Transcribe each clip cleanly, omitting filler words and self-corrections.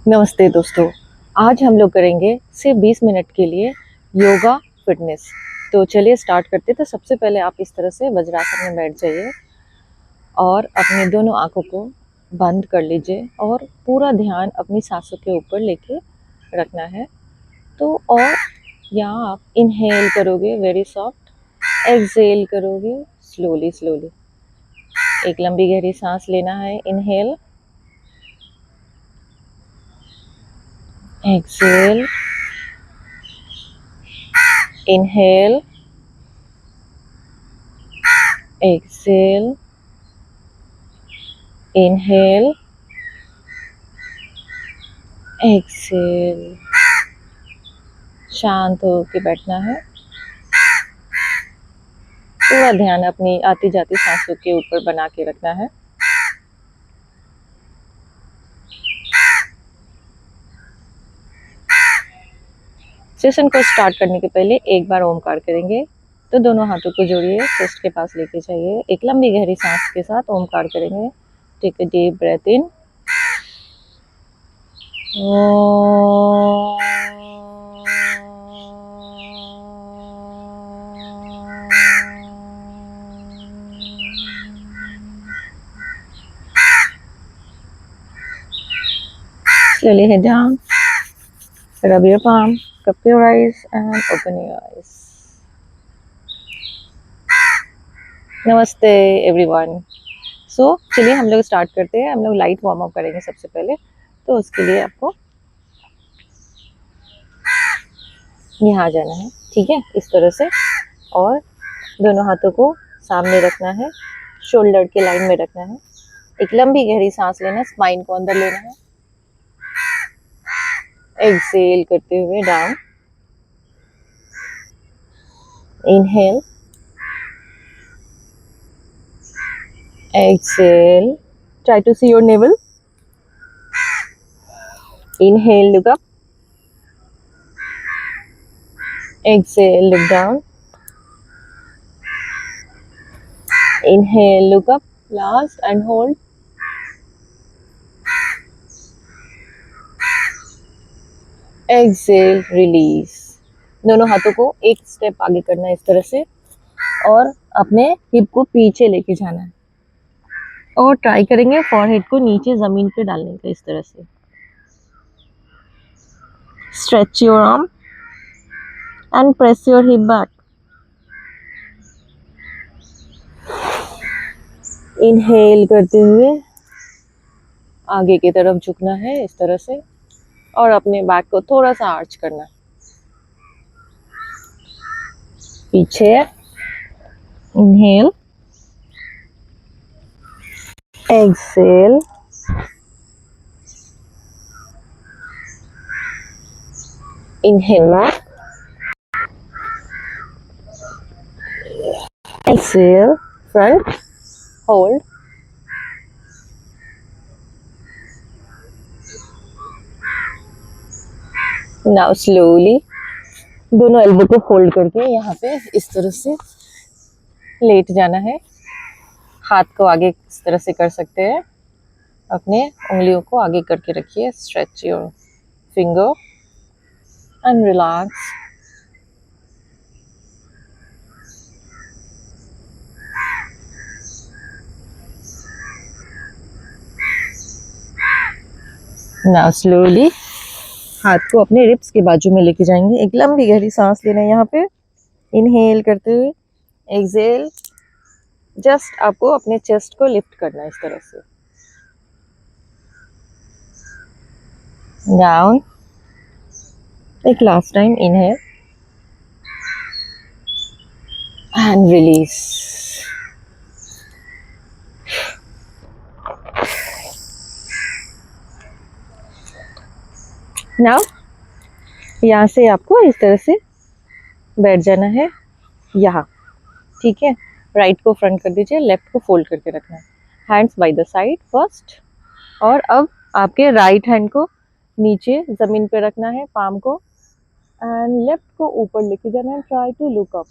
नमस्ते दोस्तों। आज हम लोग करेंगे सिर्फ 20 मिनट के लिए योगा फिटनेस। तो चलिए स्टार्ट करते। तो सबसे पहले आप इस तरह से वज्रासन में बैठ जाइए और अपने दोनों आंखों को बंद कर लीजिए और पूरा ध्यान अपनी सांसों के ऊपर लेके रखना है। तो और यहाँ आप इनहेल करोगे वेरी सॉफ्ट, एक्सहेल करोगे स्लोली स्लोली। एक लंबी गहरी सांस लेना है, inhale, exhale, inhale, exhale, inhale, exhale। शांत होकर बैठना है। पूरा ध्यान अपनी आती जाती सांसों के ऊपर बना के रखना है। सेशन को स्टार्ट करने के पहले एक बार ओमकार करेंगे। तो दोनों हाथों को जोड़िए, चेस्ट के पास लेके जाइए। एक लंबी गहरी सांस के साथ ओमकार करेंगे। Take a deep breath in. Slowly head down, rub your palm, cup your eyes and open your eyes. नमस्ते एवरीवन। चलिए हम लोग स्टार्ट करते हैं। हम लोग लाइट वार्म अप करेंगे सबसे पहले। तो उसके लिए आपको यहाँ आ जाना है, ठीक है, इस तरह से। और दोनों हाथों को सामने रखना है, शोल्डर के लाइन में रखना है। एक लंबी गहरी सांस लेना, स्पाइन को अंदर लेना है। एक्सहेल करते हुए down, inhale, exhale, try to see your navel. Inhale, look up. Exhale, look down. Inhale, look up. Last and hold. Exhale, release. दोनों हाथों को एक स्टेप आगे करना है इस तरह से और अपने हिप को पीछे लेके जाना है। और ट्राई करेंगे फॉरहेड को नीचे जमीन पे डालने का इस तरह से। Stretch your arm and press your hip back. Inhale करते हुए आगे की तरफ झुकना है इस तरह से और अपने बैक को थोड़ा सा आर्च करना है पीछे। Inhale, exhale, inhale back, exhale, front, hold. Now slowly दोनों एल्बो को फोल्ड करके यहाँ पे इस तरह से लेट जाना है। हाथ को आगे इस तरह से कर सकते हैं। अपने उंगलियों को आगे करके रखिए। Stretch your finger and relax. Now slowly हाथ को अपने रिब्स के बाजू में लेके जाएंगे। एक लंबी गहरी सांस लेना है यहाँ पे, इनहेल करते हुए, एक्सहेल। जस्ट आपको अपने चेस्ट को लिफ्ट करना है इस तरह से। डाउन, एक last time, inhale and release. Now यहाँ से आपको इस तरह से बैठ जाना है यहाँ, ठीक है। राइट को फ्रंट कर दीजिए, लेफ्ट को फोल्ड करके रखना है। Hands by the side first. और अब आपके राइट हैंड को नीचे जमीन पे रखना है, पाम को, एंड लेफ्ट को ऊपर लेके जाना है। Try to look up.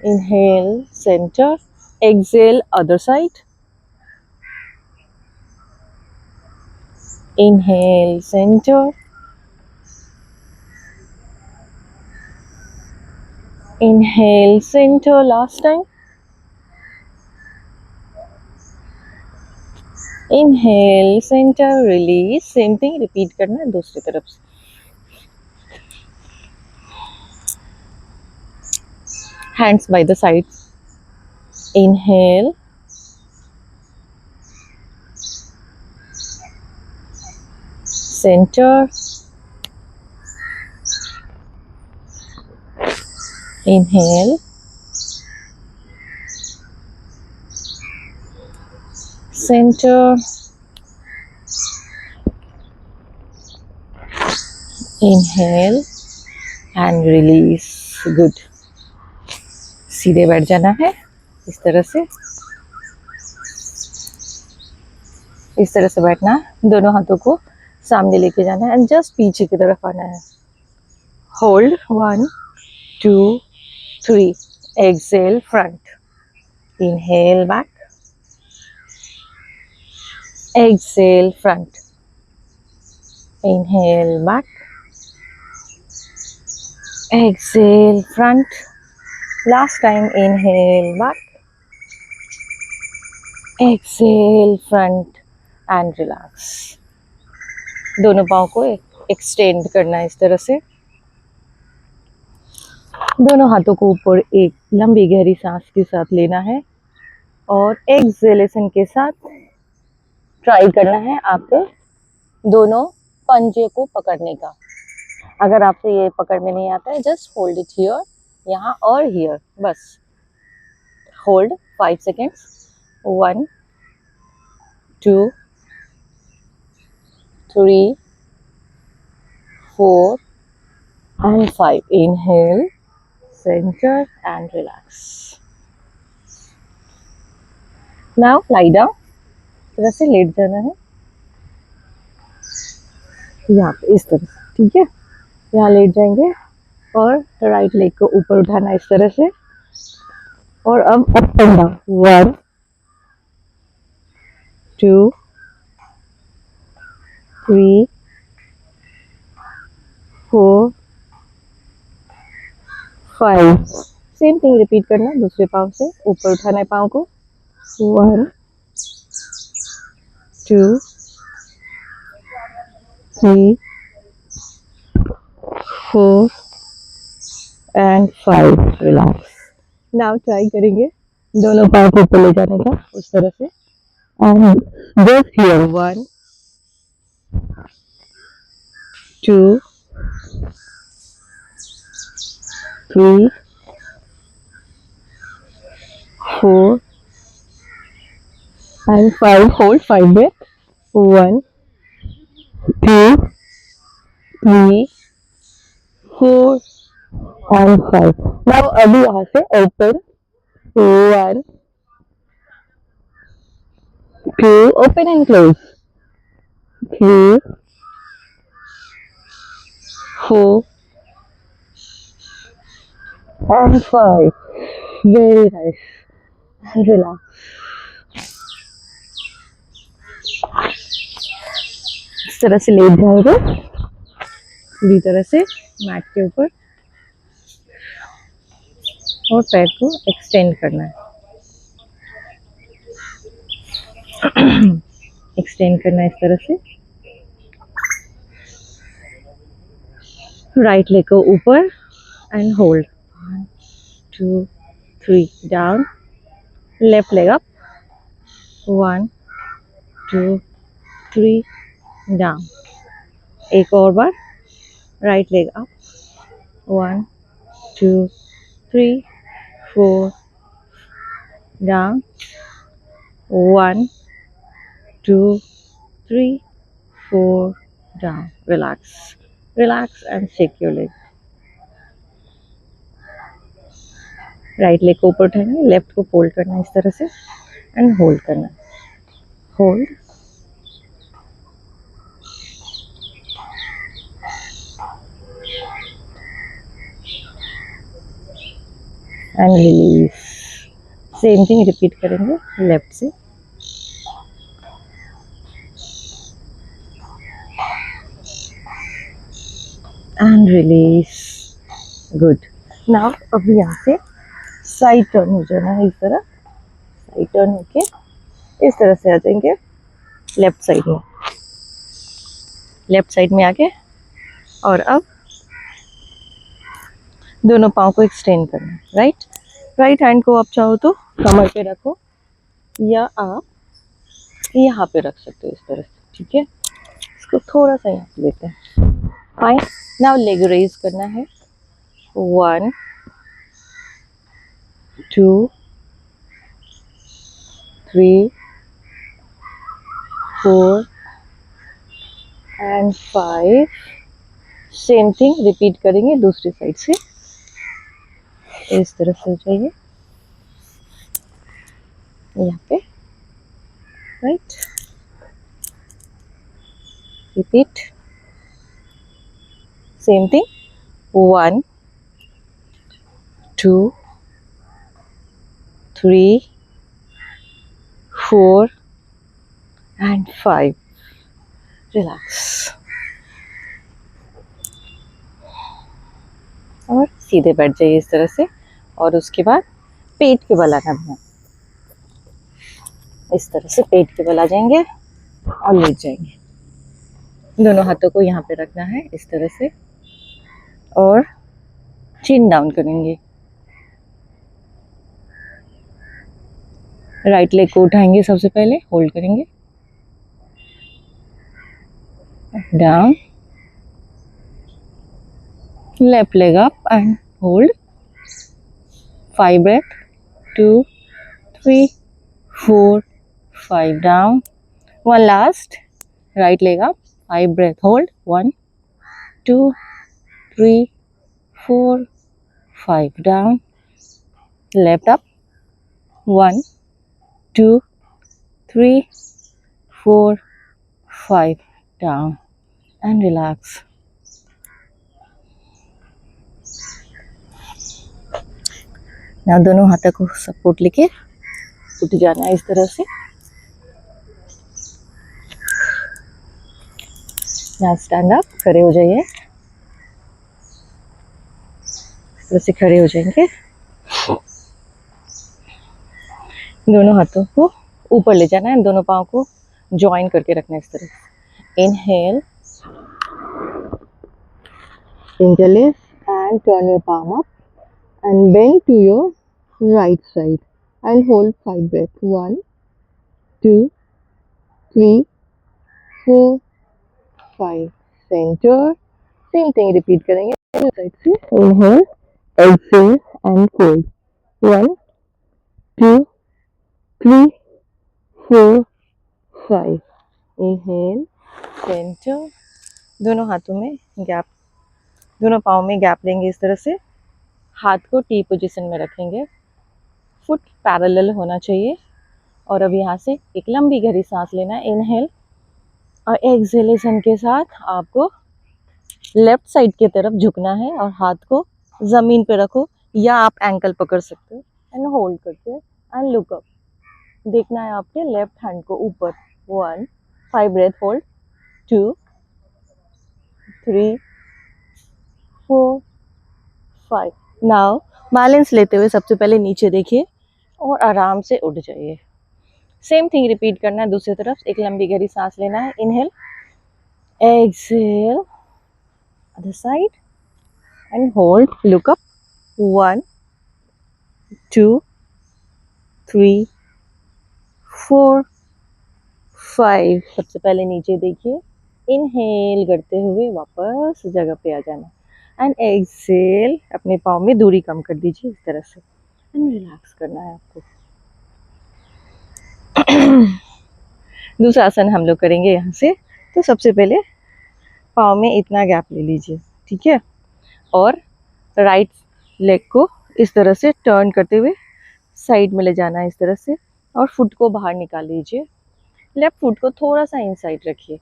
Inhale centre, exhale other side. Inhale, center. Inhale, center. Last time. Inhale, center, release. Same thing repeat करना है दूसरी तरफ से. Hands by the sides. Inhale. Center. Inhale. Center. Inhale and release. Good. सीधे बैठ जाना है इस तरह से. इस तरह से बैठना है. दोनों हाथों को सामने लेके जाना है एंड जस्ट पीछे की तरफ आना है. Hold 1 2 3. Exhale front. Inhale back. Exhale front. Inhale back. Exhale front. Last time inhale back. Exhale front and relax. दोनों पाँव को एक्सटेंड करना है इस तरह से. दोनों हाथों को ऊपर एक लंबी गहरी सांस के साथ लेना है और एक्सहेलेशन के साथ ट्राई करना है आपके दोनों पंजे को पकड़ने का. अगर आपसे ये पकड़ में नहीं आता है जस्ट होल्ड इट हियर, यहाँ और हियर. बस hold 5 seconds. 1 2 3 4 and 5. Inhale, center and relax. Now lie down. तरह से लेट जाना है यहाँ पे इस तरह से. ठीक है, यहाँ लेट जाएंगे और राइट लेग को ऊपर उठाना इस तरह से. और अब up and down. 1 2 3 4 5. Same thing repeat करना. दूसरे पाँव से ऊपर उठाना है पाँव को. 1 2 3 4 and 5. रिलैक्स. नाउ ट्राई करेंगे दोनों पाँव को ऊपर ले जाने का उस तरह से. And just here 1 2 3 4 and 5. Hold 5 there. 1 2 3 4 and 5. Now अभी यहाँ से open. 1 2. Open and close. 3 4 and 5. Very nice. Relax. इस तरह से लेट जाएंगे पूरी तरह से मैट के ऊपर और पैर को एक्सटेंड करना है. एक्सटेंड करना है इस तरह से. राइट लेग को ऊपर and hold. 1 2 3 down. Left leg up. 1 2 3 down. एक और बार. Right leg up. 1 2 3 4 down. 1 2 3 4 down. Relax and shake your leg. Right leg को ऊपर उठाएंगे. लेफ्ट को फोल्ड करना है इस तरह से एंड होल्ड करना. Hold. And release. Same thing repeat करेंगे लेफ्ट से. And release. गुड। नाउ अब यहाँ से साइड टर्न हो जाना है, इस तरह साइड टर्न होके इस तरह से आ जाएंगे लेफ्ट साइड में। लेफ्ट साइड में आके और अब दोनों पाँव को एक्सटेंड करना है। राइट राइट हैंड को आप चाहो तो कमर पे रखो या आप यहाँ पे रख सकते हो इस तरह से, ठीक है। इसको थोड़ा सा यहाँ पे लेते हैं। फाइन। नाउ लेग रेज करना है। 1 2 3 4 एंड 5। सेम थिंग रिपीट करेंगे दूसरी साइड से। इस तरह से हो जाइए यहाँ पे। Right. Repeat same thing. 1 2 3 4 and 5। Relax और सीधे बैठ जाइए इस तरह से। और उसके बाद पेट के बल आना है, इस तरह से पेट के बल आ जाएंगे और लेट जाएंगे। दोनों हाथों को यहाँ पे रखना है इस तरह से और चिन डाउन करेंगे। राइट लेग को उठाएंगे, सबसे पहले होल्ड करेंगे down, left leg up and hold. 5 breath 2 3 4 5 down. One last. Right leg up. 5 breath hold. 1 2 3 4 5 down. Left up. 1 2 3 4 5 down and relax. Now दोनों हाथों को सपोर्ट लेके उठ जाना है इस तरह से। Now stand up, खड़े हो जाइए। इस तरह से खड़े हो जाएंगे। दोनों हाथों को ऊपर ले जाना है, दोनों पाँव को ज्वाइन करके रखना है इस तरह से। Inhale, interlace and turn your palm up and bend to your right side and hold 5 breaths. 1 2 3 4 5. Center. Same thing repeat करेंगे साइड से। Inhale, exhale and hold. 1 2 3 4 5. Inhale, center. दोनों हाथों में गैप, दोनों पाँव में गैप लेंगे इस तरह से। हाथ को टी पोजीशन में रखेंगे, फुट पैरेलल होना चाहिए। और अब यहाँ से एक लंबी गहरी सांस लेना है। इनहेल और एक्सहेलेशन के साथ आपको लेफ्ट साइड की तरफ झुकना है और हाथ को ज़मीन पे रखो या आप एंकल पकड़ सकते हो एंड होल्ड करके एंड लुक अप। देखना है आपके लेफ्ट हैंड को ऊपर। 1 5 ब्रेथ होल्ड। 2 3 4 5। नाउ बैलेंस लेते हुए सबसे पहले नीचे देखिए और आराम से उठ जाइए। सेम थिंग रिपीट करना है दूसरी तरफ। एक लंबी गहरी सांस लेना है। Inhale, exhale, other side and hold, look up. 1 2 3 4 5। सबसे पहले नीचे देखिए। इनहेल करते हुए वापस जगह पे आ जाना एंड एक्सहेल, अपने पाँव में दूरी कम कर दीजिए इस तरह से एंड रिलैक्स करना है आपको। दूसरा आसन हम लोग करेंगे यहाँ से। तो सबसे पहले पाँव में इतना गैप ले लीजिए, ठीक है। और राइट लेग को इस तरह से टर्न करते हुए साइड में ले जाना है इस तरह से और फुट को बाहर निकाल लीजिए। लेफ्ट फुट को थोड़ा सा इनसाइड रखिए,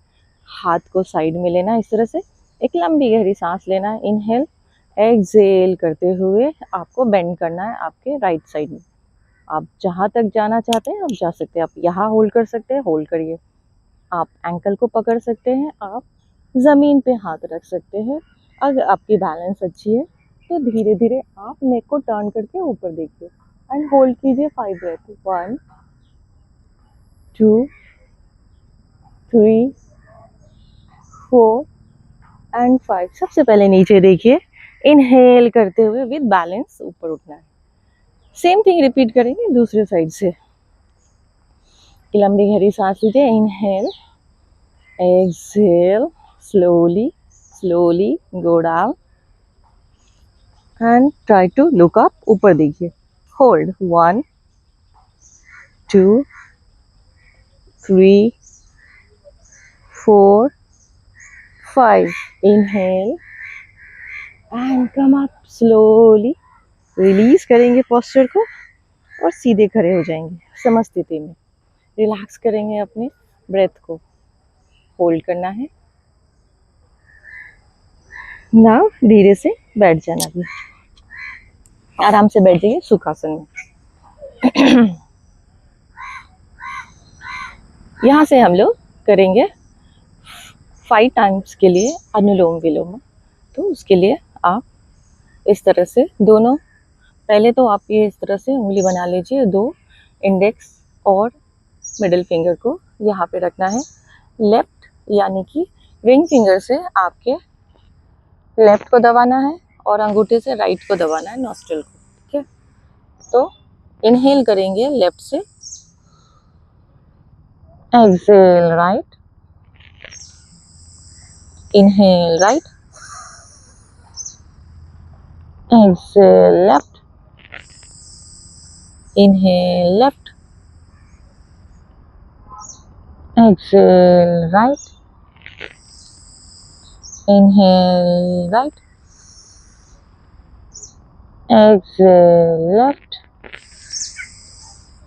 हाथ को साइड में लेना है इस तरह से। एक लंबी गहरी सांस लेना है। इनहेल, एक्सहेल करते हुए आपको बेंड करना है आपके राइट साइड में। आप जहाँ तक जाना चाहते हैं आप जा सकते हैं। आप यहाँ होल्ड कर सकते हैं, होल्ड करिए। आप एंकल को पकड़ सकते हैं, आप ज़मीन पे हाथ रख सकते हैं अगर आपकी बैलेंस अच्छी है तो धीरे धीरे आप नेक को टर्न करके ऊपर देखिए एंड होल्ड कीजिए 5 ब्रेथ। 1 2 3 4 एंड 5। सबसे पहले नीचे देखिए, इनहेल करते हुए विद बैलेंस ऊपर उठना है। सेम थिंग रिपीट करेंगे दूसरे साइड से। लंबी गहरी सांस लीजिए, inhale, exhale, slowly slowly go down and try to look up, ऊपर देखिए, hold 1 2 3 4 5, inhale and come up slowly, release करेंगे पोस्चर को और सीधे खड़े हो जाएंगे समस्थिति में। रिलैक्स करेंगे अपने ब्रेथ को, होल्ड करना है। नाउ धीरे से बैठ जाना भी, आराम से बैठ जाइए सुखासन में। यहाँ से हम लोग करेंगे 5 टाइम्स के लिए अनुलोम विलोम। तो उसके लिए आप इस तरह से दोनों, पहले तो आप ये इस तरह से उंगली बना लीजिए, 2 इंडेक्स और मिडिल फिंगर को यहाँ पे रखना है। लेफ्ट यानी कि रिंग फिंगर से आपके लेफ्ट को दबाना है और अंगूठे से राइट को दबाना है, नॉस्ट्रिल को। ठीक है, तो इनहेल करेंगे लेफ्ट से, exhale right, inhale right, exhale left, inhale left, exhale right, inhale right, exhale left,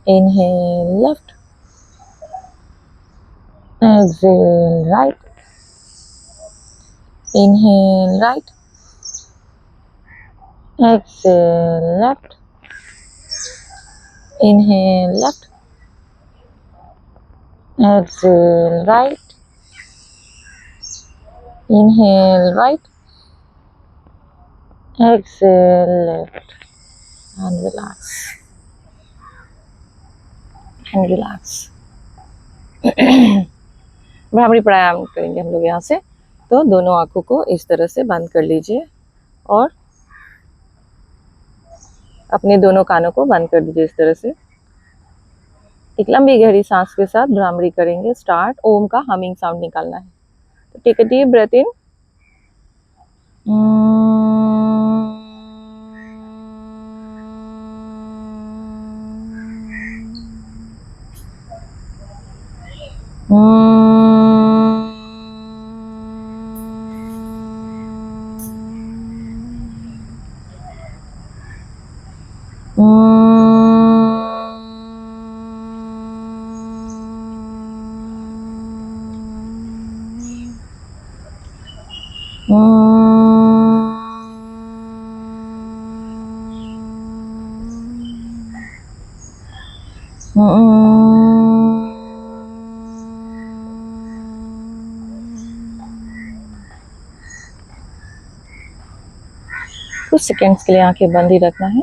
inhale left, exhale right, inhale right, exhale left, inhale left, exhale right, inhale right, exhale left, and relax and relax। Bhramari pranayama करेंगे हम लोग यहाँ से। तो दोनों आंखों को इस तरह से बंद कर लीजिए और अपने दोनों कानों को बंद कर दीजिए इस तरह से। एक लंबी गहरी सांस के साथ भ्रामरी करेंगे। स्टार्ट, ओम का हमिंग साउंड निकालना है। तो टेक अ डीप ब्रेथ इन, कुछ सेकेंड्स के लिए आंखें बंद ही रखना है।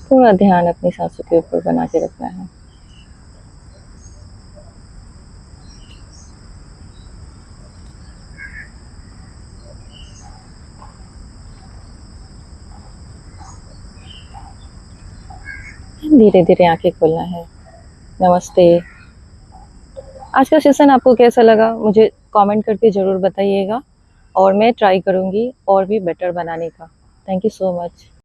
पूरा ध्यान अपनी सांसों के ऊपर बना के रखना है। धीरे धीरे आंखें खोलना है। नमस्ते। आज का सेशन आपको कैसा लगा मुझे कमेंट करके ज़रूर बताइएगा और मैं ट्राई करूँगी और भी बेटर बनाने का। Thank you so much.